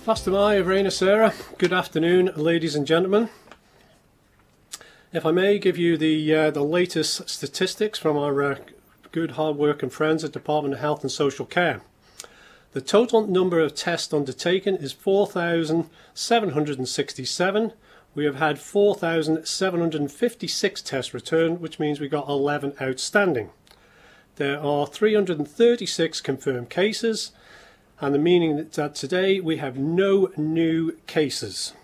Pastamai of Reina Sera. Good afternoon, ladies and gentlemen. If I may give you the latest statistics from our good hard-working friends at Department of Health and Social Care. The total number of tests undertaken is 4,767. We have had 4,756 tests returned, which means we got 11 outstanding. There are 336 confirmed cases, and the meaning that today we have no new cases.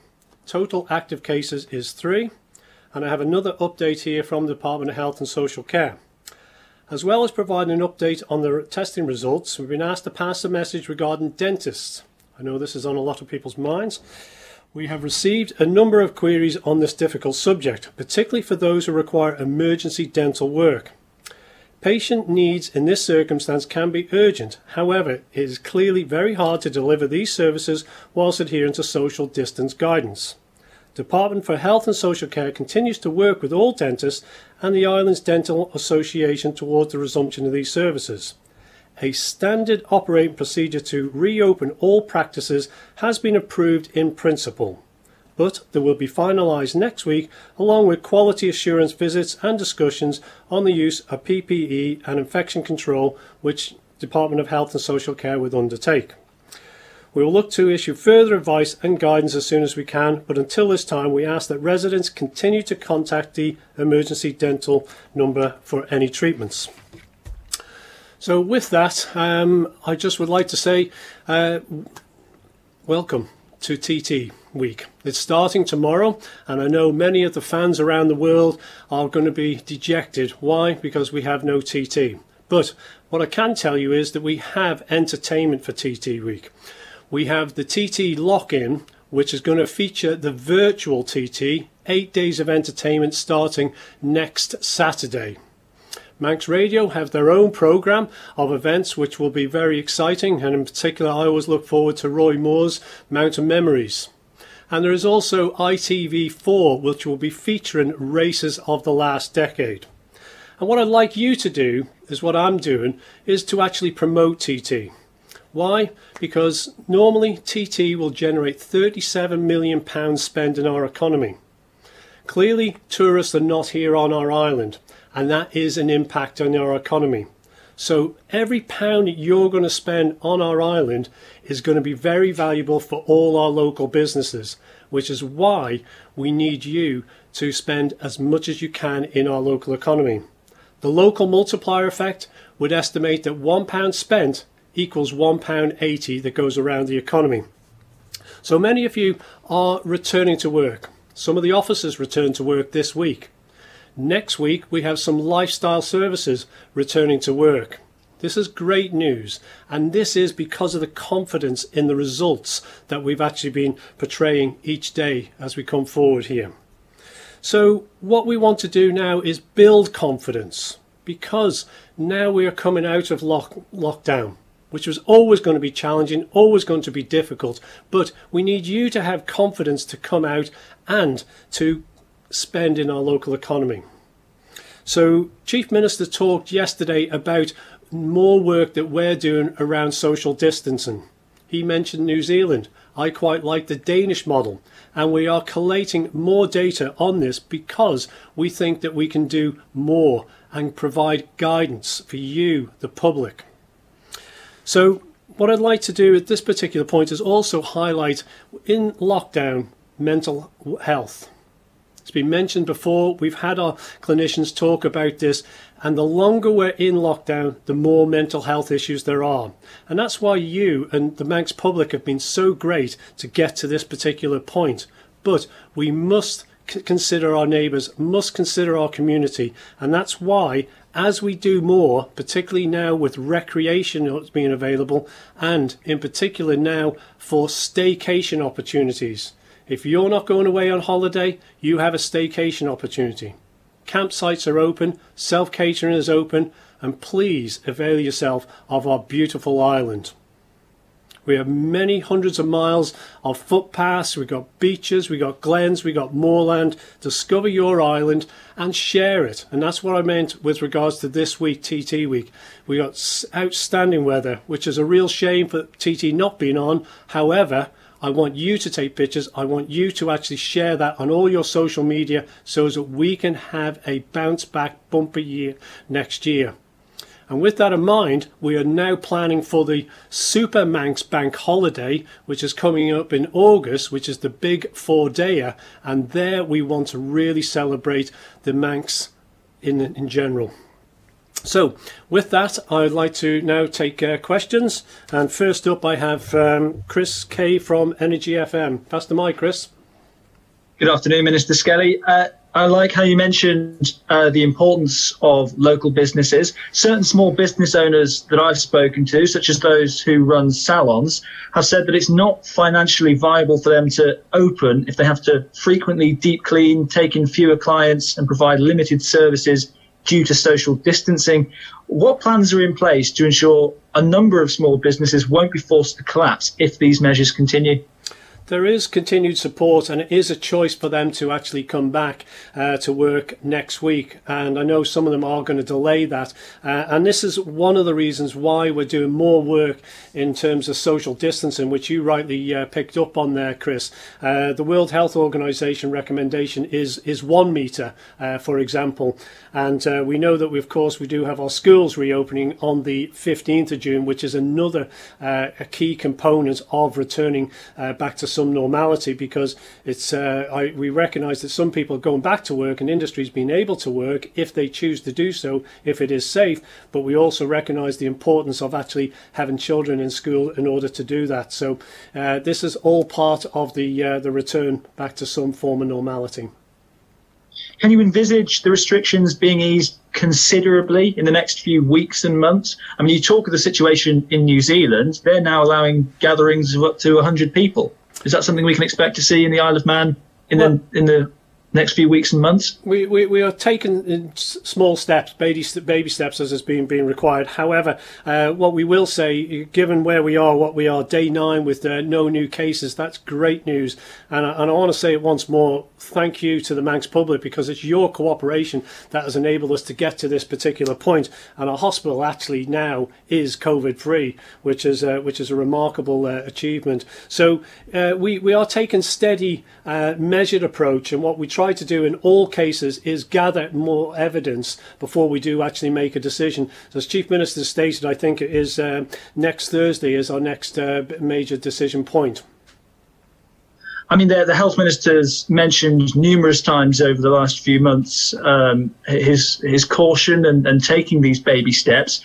Total active cases is 3, and I have another update here from the Department of Health and Social Care. As well as providing an update on the testing results, we've been asked to pass a message regarding dentists. I know this is on a lot of people's minds. We have received a number of queries on this difficult subject, particularly for those who require emergency dental work. Patient needs in this circumstance can be urgent. However, it is clearly very hard to deliver these services whilst adhering to social distance guidance. Department for Health and Social Care continues to work with all dentists and the Islands Dental Association towards the resumption of these services. A standard operating procedure to reopen all practices has been approved in principle, but they will be finalised next week along with quality assurance visits and discussions on the use of PPE and infection control, which Department of Health and Social Care would undertake. We will look to issue further advice and guidance as soon as we can, but until this time we ask that residents continue to contact the emergency dental number for any treatments. So with that, I just would like to say welcome to TT Week. It's starting tomorrow, and I know many of the fans around the world are going to be dejected. Why? Because we have no TT. But what I can tell you is that we have entertainment for TT Week. We have the TT Lock-In, which is going to feature the virtual TT, 8 days of entertainment starting next Saturday. Manx Radio have their own programme of events which will be very exciting, and in particular I always look forward to Roy Moore's Mountain Memories. And there is also ITV4, which will be featuring races of the last decade. And what I'd like you to do, is what I'm doing, is to actually promote TT. Why? Because normally TT will generate £37 million spent in our economy. Clearly tourists are not here on our island, and that is an impact on our economy. So every pound you're going to spend on our island is going to be very valuable for all our local businesses, which is why we need you to spend as much as you can in our local economy. The local multiplier effect would estimate that £1 spent equals £1.80 that goes around the economy. So many of you are returning to work. Some of the officers return to work this week. Next week we have some lifestyle services returning to work. This is great news, and this is because of the confidence in the results that we've actually been portraying each day as we come forward here. So what we want to do now is build confidence, because now we are coming out of lockdown, which was always going to be challenging, always going to be difficult, but we need you to have confidence to come out and to spend in our local economy. So Chief Minister talked yesterday about more work that we're doing around social distancing. He mentioned New Zealand. I quite like the Danish model, and we are collating more data on this because we think that we can do more and provide guidance for you, the public. So what I'd like to do at this particular point is also highlight in lockdown mental health. It's been mentioned before, we've had our clinicians talk about this, and the longer we're in lockdown, the more mental health issues there are. And that's why you and the Manx public have been so great to get to this particular point. But we must consider our neighbours, must consider our community, and that's why as we do more, particularly now with recreation being available, and in particular now for staycation opportunities. If you're not going away on holiday, you have a staycation opportunity. Campsites are open, self-catering is open, and please avail yourself of our beautiful island. We have many hundreds of miles of footpaths, we've got beaches, we've got glens, we've got moorland. Discover your island and share it. And that's what I meant with regards to this week, TT week. We got outstanding weather, which is a real shame for TT not being on. However, I want you to take pictures. I want you to actually share that on all your social media so that we can have a bounce back bumper year next year. And with that in mind, we are now planning for the Super Manx Bank holiday, which is coming up in August, which is the big 4-dayer. And there we want to really celebrate the Manx in general. So with that, I'd like to now take questions. And first up, I have Chris Kay from Energy FM. Pass the mic, Chris. Good afternoon, Minister Skelly. I like how you mentioned the importance of local businesses. Certain small business owners that I've spoken to, such as those who run salons, have said that it's not financially viable for them to open if they have to frequently deep clean, take in fewer clients and provide limited services due to social distancing. What plans are in place to ensure a number of small businesses won't be forced to collapse if these measures continue? There is continued support, and it is a choice for them to actually come back to work next week. And I know some of them are going to delay that. And this is one of the reasons why we're doing more work in terms of social distancing, which you rightly picked up on there, Chris. The World Health Organization recommendation is 1 metre, for example. And we know that, of course, we do have our schools reopening on the 15th of June, which is another a key component of returning back to some normality, because it's we recognise that some people are going back to work and industry's been able to work if they choose to do so, if it is safe, but we also recognise the importance of actually having children in school in order to do that. So this is all part of the return back to some form of normality. Can you envisage the restrictions being eased considerably in the next few weeks and months? I mean, you talk of the situation in New Zealand. They're now allowing gatherings of up to 100 people. Is that something we can expect to see in the Isle of Man in the next few weeks and months? We are taking in small steps, baby steps, as has been required. However, what we will say, given where we are, what we are, day 9 with no new cases, that's great news. And I want to say it once more, thank you to the Manx public, because it's your cooperation that has enabled us to get to this particular point. And our hospital actually now is COVID-free, which is a remarkable achievement. So we are taking steady, measured approach, and what we try to do in all cases is gather more evidence before we do actually make a decision. So as Chief Minister stated, I think it is next Thursday is our next major decision point. I mean, the Health Minister's mentioned numerous times over the last few months his caution and taking these baby steps.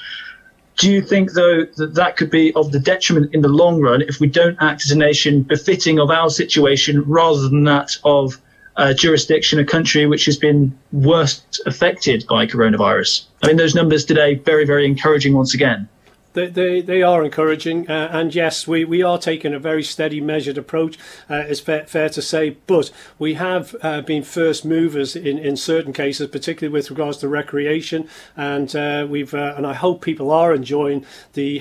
Do you think, though, that could be of the detriment in the long run if we don't act as a nation befitting of our situation rather than that of a jurisdiction, a country which has been worst affected by coronavirus? I mean, those numbers today, very, very encouraging once again. They are encouraging, and yes, we are taking a very steady, measured approach, it's fair to say, but we have been first movers in certain cases, particularly with regards to recreation, and and I hope people are enjoying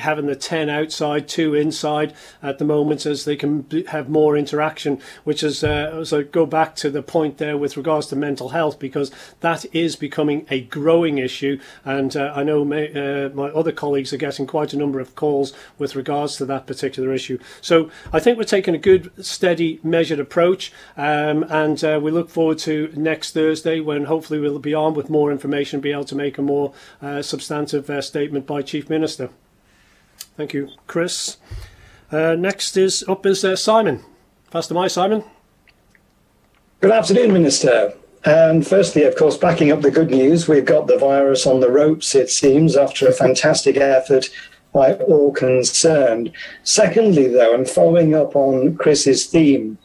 having the 10 outside, 2 inside at the moment, as they can have more interaction, which is, so go back to the point there with regards to mental health, because that is becoming a growing issue, and I know my other colleagues are getting quite a number of calls with regards to that particular issue. So I think we're taking a good, steady, measured approach, and we look forward to next Thursday, when hopefully we'll be armed with more information, be able to make a more substantive statement by Chief Minister. Thank you, Chris. Next is Simon. Pass the mic, Simon. Good afternoon, Minister. And firstly, of course, backing up the good news, we've got the virus on the ropes, it seems, after a fantastic effort by all concerned. Secondly, though, and following up on Chris's theme,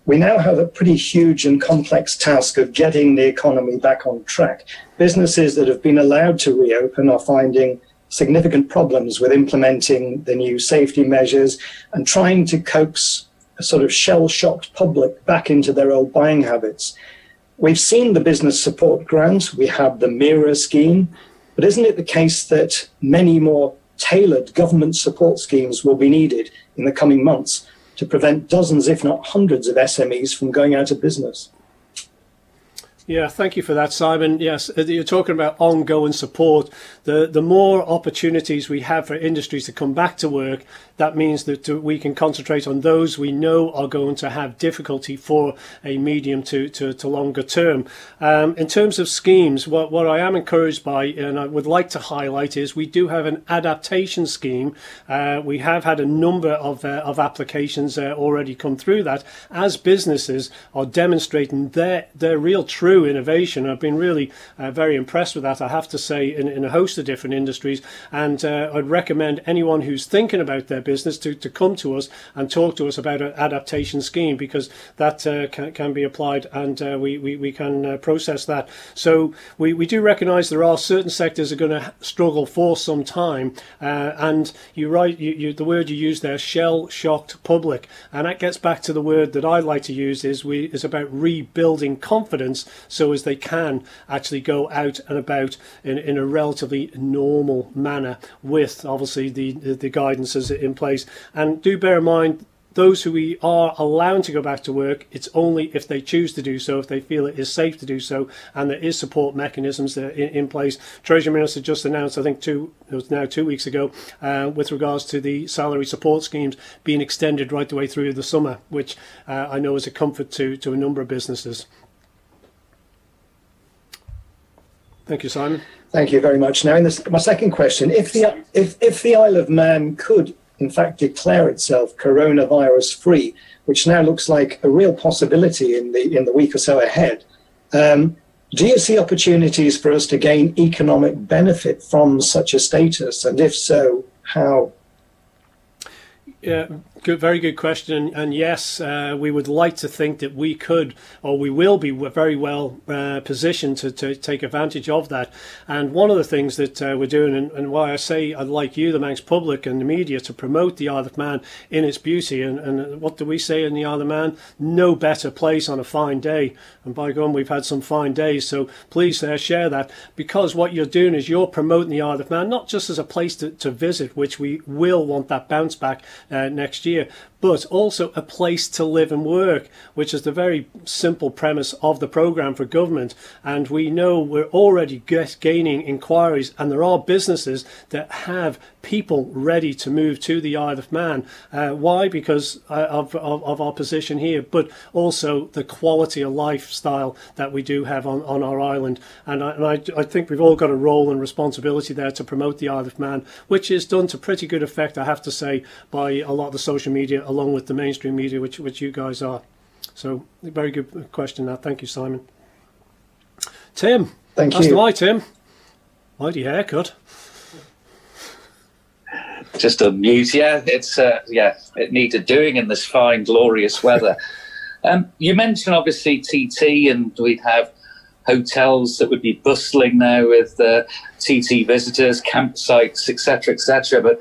we now have a pretty huge and complex task of getting the economy back on track. Businesses that have been allowed to reopen are finding significant problems with implementing the new safety measures and trying to coax a sort of shell-shocked public back into their old buying habits. We've seen the business support grant, we have the Mirror scheme, but isn't it the case that many more tailored government support schemes will be needed in the coming months to prevent dozens, if not hundreds, of SMEs from going out of business? Yeah, thank you for that, Simon. Yes, you're talking about ongoing support. The more opportunities we have for industries to come back to work, that means that we can concentrate on those we know are going to have difficulty for a medium to longer term. In terms of schemes, what I am encouraged by, and I would like to highlight, is we do have an adaptation scheme. We have had a number of applications already come through that, as businesses are demonstrating their real true innovation. I've been really very impressed with that, I have to say, in a host of different industries, and I'd recommend anyone who's thinking about their business to come to us and talk to us about an adaptation scheme, because that can be applied, and we can process that. So we do recognise there are certain sectors that are going to struggle for some time, and you're right, the word you used there, shell-shocked public, and that gets back to the word that I like to use, is about rebuilding confidence, so as they can actually go out and about in a relatively normal manner, with obviously the guidances in place. And do bear in mind, those who we are allowing to go back to work, it's only if they choose to do so, if they feel it is safe to do so, and there is support mechanisms in place. Treasury Minister just announced, I think it was now 2 weeks ago, with regards to the salary support schemes being extended right the way through the summer, which I know is a comfort to a number of businesses. Thank you, Simon. Thank you very much. Now, my second question: if the Isle of Man could, in fact, declare itself coronavirus-free, which now looks like a real possibility in the week or so ahead, do you see opportunities for us to gain economic benefit from such a status? And if so, how? Yeah, very good question. And yes, we would like to think that we could, or we will be very well positioned to take advantage of that. And one of the things that we're doing, and why I say I'd like you, the Manx public and the media, to promote the Isle of Man in its beauty. And what do we say in the Isle of Man? No better place on a fine day. And by God, we've had some fine days. So please share that, because what you're doing is you're promoting the Isle of Man, not just as a place to visit, which we will want that bounce back next year, but also a place to live and work, which is the very simple premise of the programme for government. And we know we're already gaining inquiries, and there are businesses that have people ready to move to the Isle of Man. Why? Because of our position here, but also the quality of lifestyle that we do have on our island. And I think we've all got a role and responsibility there to promote the Isle of Man, which is done to pretty good effect, I have to say, by a lot of the social media, along with the mainstream media, which you guys are. So, very good question now. Thank you, Simon. Tim. Thank you. As do I, Tim. Mighty haircut. Just amused. Yeah, it needed doing in this fine, glorious weather. You mentioned obviously TT, and we'd have hotels that would be bustling now with TT visitors, campsites, etc., But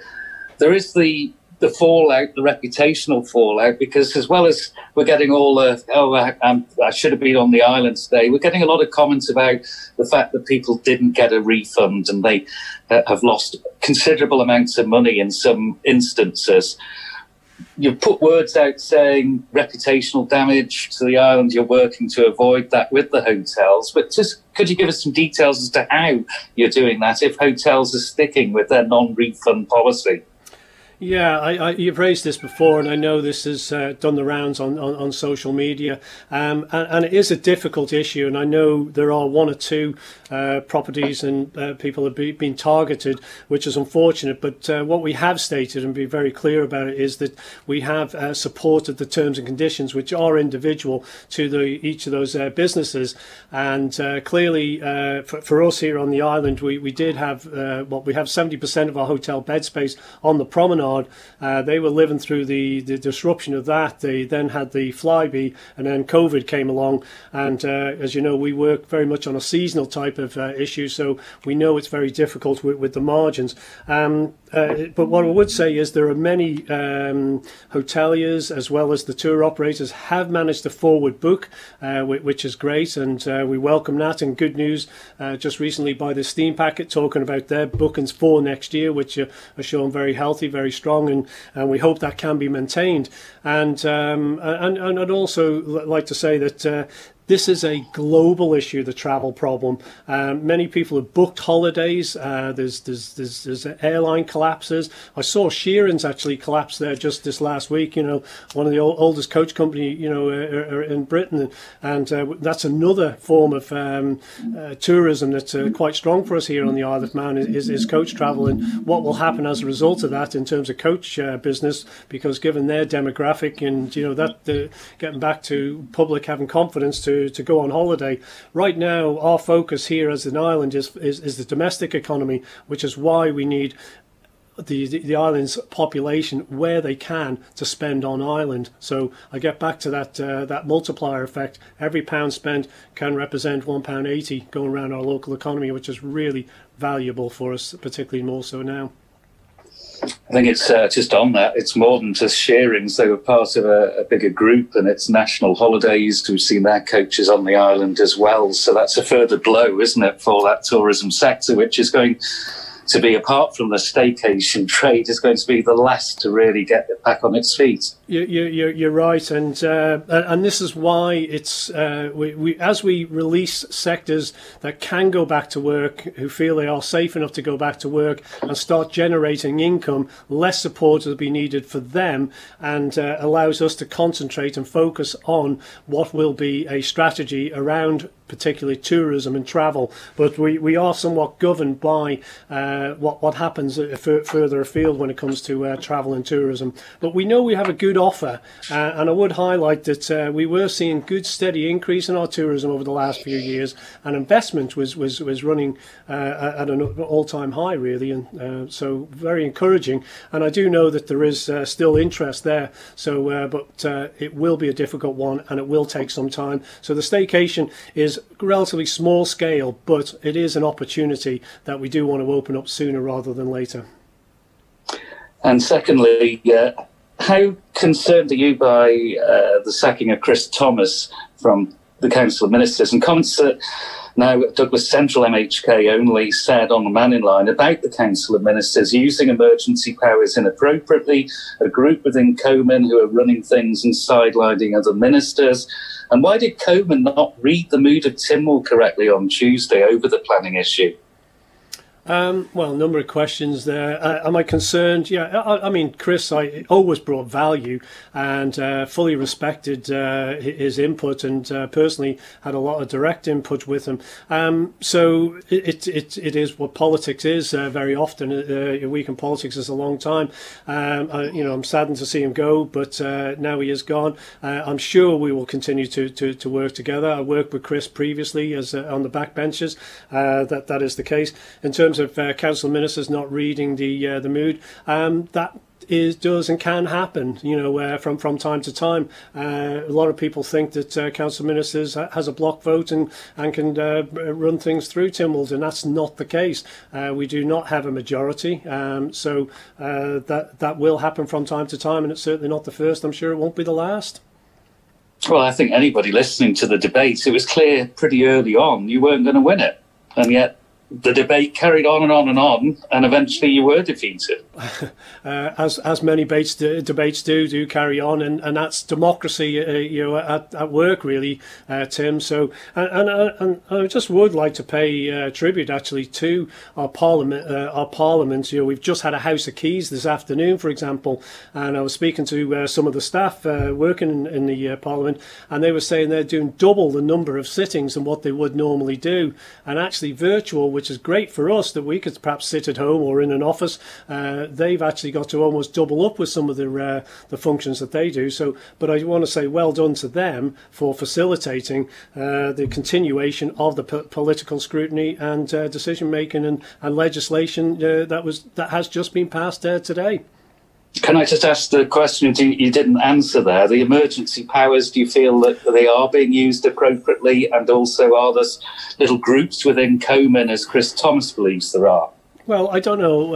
there is the fallout, the reputational fallout, because as well as we're getting all I should have been on the island today, we're getting a lot of comments about the fact that people didn't get a refund, and they have lost considerable amounts of money in some instances. You've put words out saying reputational damage to the island. You're working to avoid that with the hotels, but just could you give us some details as to how you're doing that if hotels are sticking with their non-refund policy? Yeah, you've raised this before, and I know this has done the rounds on social media, and it is a difficult issue, and I know there are one or two properties and people have been targeted, which is unfortunate, but what we have stated, and be very clear about it, is that we have supported the terms and conditions, which are individual to each of those businesses, and clearly for us here on the island, we did have, we have 70% of our hotel bed space on the promenade. They were living through the disruption of that. They then had the Flybe, and then COVID came along, and as you know, we work very much on a seasonal type of issue, so we know it's very difficult with the margins. But what I would say is there are many hoteliers as well as the tour operators have managed to forward book, which is great, and we welcome that. And good news just recently by the Steam Packet talking about their bookings for next year, which are shown very healthy, very strong, and we hope that can be maintained. And I'd also like to say that this is a global issue, the travel problem. Many people have booked holidays. There's airline collapses. I saw Sheeran's actually collapse there just this last week. You know, one of the oldest coach company, you know, in Britain, and that's another form of tourism that's quite strong for us here on the Isle of Man is coach travel, and what will happen as a result of that in terms of coach business, because given their demographic and, you know, that getting back to public having confidence to go on holiday. Right now, our focus here as an island is the domestic economy, which is why we need the island's population where they can to spend on island. So I get back to that multiplier effect. Every pound spent can represent £1.80 going around our local economy, which is really valuable for us, particularly more so now. I think it's just on that. It's more than just Shearings. They were part of a bigger group, and it's national holidays. We've seen their coaches on the island as well. So that's a further blow, isn't it, for that tourism sector, which is going to be, apart from the staycation trade, is going to be the last to really get it back on its feet. You're right, and this is why it's as we release sectors that can go back to work, who feel they are safe enough to go back to work and start generating income, less support will be needed for them, and allows us to concentrate and focus on what will be a strategy around particularly tourism and travel. But we are somewhat governed by what happens further afield when it comes to travel and tourism. But we know we have a good offer, and I would highlight that we were seeing good steady increase in our tourism over the last few years, and investment was running at an all-time high really, and so very encouraging. And I do know that there is still interest there, so but it will be a difficult one, and it will take some time. So the staycation is relatively small scale, but it is an opportunity that we do want to open up sooner rather than later. And secondly, how concerned are you by the sacking of Chris Thomas from the Council of Ministers, and comments that now Douglas Central MHK only said on the Manning Line about the Council of Ministers using emergency powers inappropriately, a group within Coman who are running things and sidelining other ministers? And why did Coman not read the mood of Tynwald correctly on Tuesday over the planning issue? Well, a number of questions there. Am I concerned? Yeah, I mean, Chris, I always brought value and fully respected his input, and personally had a lot of direct input with him. So it is what politics is very often. A week in politics is a long time. You know, I'm saddened to see him go, but now he is gone. I'm sure we will continue to work together. I worked with Chris previously as on the backbenches. That is the case. In terms of council ministers not reading the mood, that does and can happen, you know, from time to time. A lot of people think that council ministers has a block vote and can run things through Tynwald, and that's not the case. We do not have a majority, so that will happen from time to time, and it's certainly not the first. I'm sure it won't be the last. Well, I think anybody listening to the debate, it was clear pretty early on you weren't going to win it, and yet the debate carried on and on and on, and eventually you were defeated. As many debates do carry on, and that's democracy, you know, at work really, Tim. So, and I just would like to pay tribute actually to our parliament. You know, we've just had a House of Keys this afternoon, for example, and I was speaking to some of the staff working in the Parliament, and they were saying they're doing double the number of sittings than what they would normally do, and actually virtual, which is great for us that we could perhaps sit at home or in an office. They've actually got to almost double up with some of the functions that they do. So, but I want to say well done to them for facilitating the continuation of the political scrutiny and decision making and legislation that has just been passed today. Can I just ask the question you didn't answer there? The emergency powers, do you feel that they are being used appropriately? And also, are there little groups within Coman, as Chris Thomas believes there are? Well, I don't know.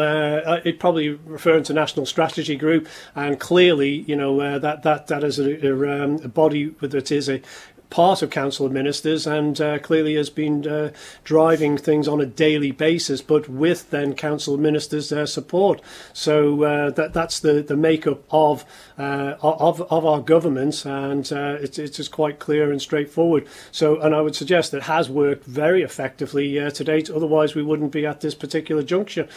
It probably referring to National Strategy Group, and clearly, you know, that is a body that is a part of Council of Ministers and clearly has been driving things on a daily basis, but with then Council of Ministers' support. So that's the makeup of our government, and it's just quite clear and straightforward. So, and I would suggest it has worked very effectively to date. Otherwise, we wouldn't be at this particular juncture.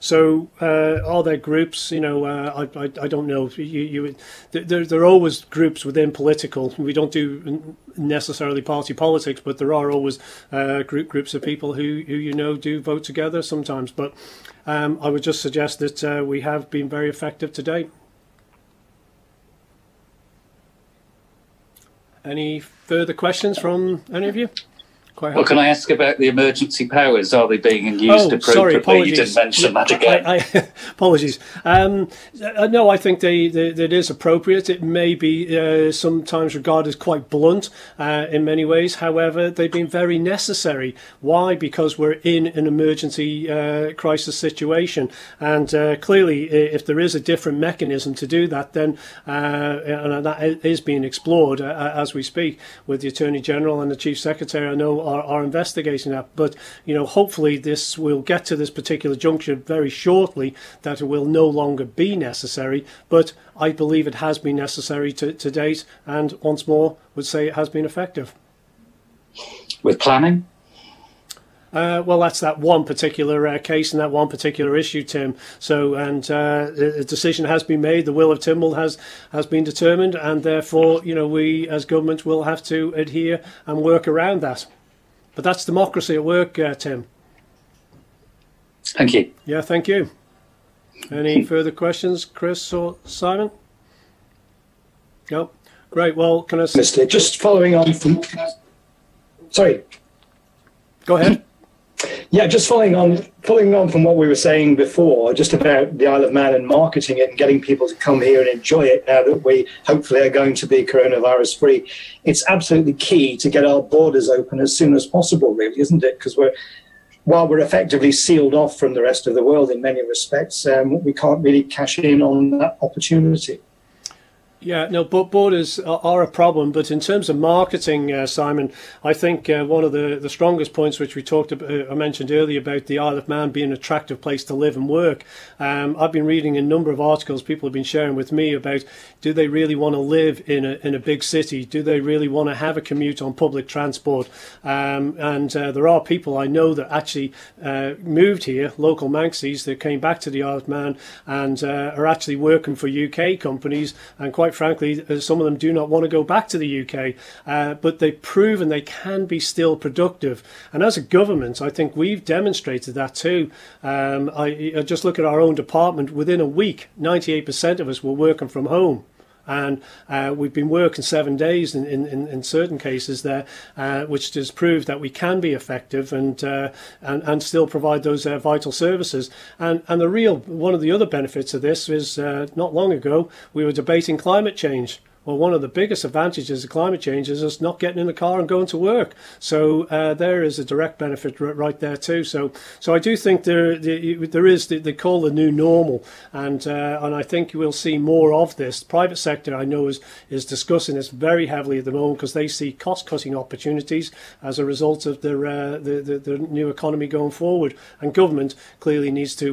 So, are there groups? You know, I don't know. There are always groups within political. We don't do necessarily party politics, but there are always groups of people who you know do vote together sometimes. But I would just suggest that we have been very effective to date. Any further questions from any of you? Well, can I ask about the emergency powers? Are they being used appropriately? Sorry, apologies. You didn't mention that again. Apologies. No, I think that is appropriate. It may be sometimes regarded as quite blunt in many ways. However, they've been very necessary. Why? Because we're in an emergency crisis situation. And clearly, if there is a different mechanism to do that, then and that is being explored as we speak with the Attorney General and the Chief Secretary, I know, are investigating that. But, you know, hopefully this will get to this particular juncture very shortly, that it will no longer be necessary. But I believe it has been necessary to date, and once more would say it has been effective. With planning? Well, that's that one particular case and that one particular issue, Tim. So, and a decision has been made. The will of Tynwald has been determined, and therefore, you know, we as government will have to adhere and work around that. But that's democracy at work, Tim. Thank you. Yeah, thank you. Any further questions, Chris or Simon? No. Great. Well, can I... Just following on from... Sorry. Go ahead. Yeah, just following on from what we were saying before, just about the Isle of Man and marketing it and getting people to come here and enjoy it now that we hopefully are going to be coronavirus free. It's absolutely key to get our borders open as soon as possible, really, isn't it? Because while we're effectively sealed off from the rest of the world in many respects, we can't really cash in on that opportunity. Yeah, no, but borders are a problem. But in terms of marketing, Simon, I think one of the strongest points which we talked about, I mentioned earlier about the Isle of Man being an attractive place to live and work. I've been reading a number of articles people have been sharing with me about, do they really want to live in a big city? Do they really want to have a commute on public transport? And there are people I know that actually moved here, local Manxies, that came back to the Isle of Man and are actually working for UK companies, and quite frankly, some of them do not want to go back to the UK, but they've proven they can be still productive. And as a government, I think we've demonstrated that too. I just look at our own department. Within a week, 98% of us were working from home. And we've been working 7 days in certain cases there, which just proved that we can be effective and still provide those vital services. And one of the other benefits of this is not long ago we were debating climate change. Well, one of the biggest advantages of climate change is us not getting in the car and going to work. So there is a direct benefit right there too. So I do think there is they call the new normal, and I think we'll see more of this. The private sector, I know, is discussing this very heavily at the moment because they see cost-cutting opportunities as a result of the new economy going forward, and government clearly needs to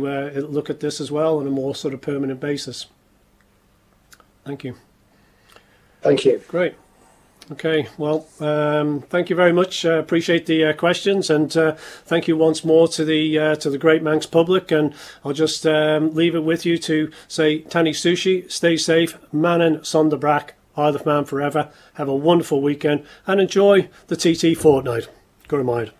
look at this as well on a more sort of permanent basis. Thank you. Thank you. Great. Okay, well, thank you very much. Appreciate the questions, and thank you once more to the Great Manx public. And I'll just leave it with you to say Tani Sushi, stay safe, Manan Sonderbrak, Isle of Man forever. Have a wonderful weekend and enjoy the TT fortnight. Good night.